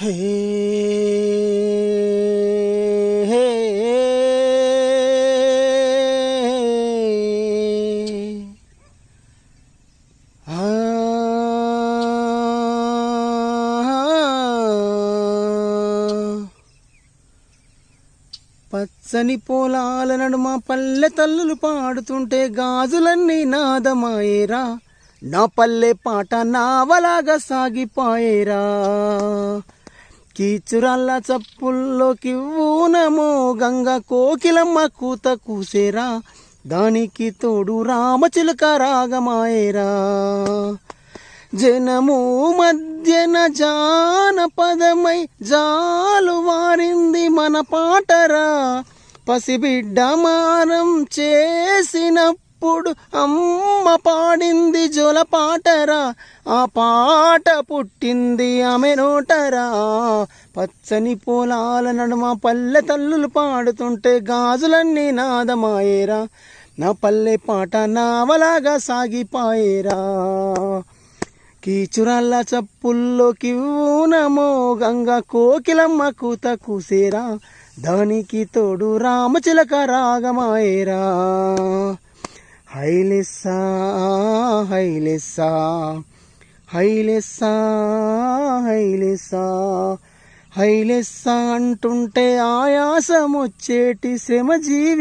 హే హే ఆ పచ్చని పొలాల నడుమ పల్లె తల్లులు పాడుతుంటే గాజులన్నీ నాదమాయేరా, నా పల్లె పాట నావలాగా సాగిపాయేరా. కీచురాళ్ళ చప్పుల్లోకి ఊనమో గంగ కోకిలమ్మ కూత కూసేరా, దానికి తోడు రామచిలుక రాగమాయేరా. జనము మధ్యన జానపదమై జాలు వారింది మన పాటరా, పసిబిడ్డ మారం చేసినప్పుడు అమ్మ పాడింది జోల పాటరా, ఆ పాట పుట్టింది ఆమె నోటరా. పచ్చని పొలాల నడుమ పల్లె తల్లులు పాడుతుంటే గాజులన్నీ నాదమాయేరా, నా పల్లె పాట నావలాగా సాగిపాయేరా. కీచురాళ్ళ చప్పుల్లోకి ఊనమో గంగ కోకిలమ్మ కూత కూసేరా, దానికి తోడు రామచిలక రాగమాయేరా. హైలెస్సా హైలెస్సా హైలెస్సా హైలెస్సా హైలెస్సా అంటుంటే ఆయాసమొచ్చేటి శ్రమజీవి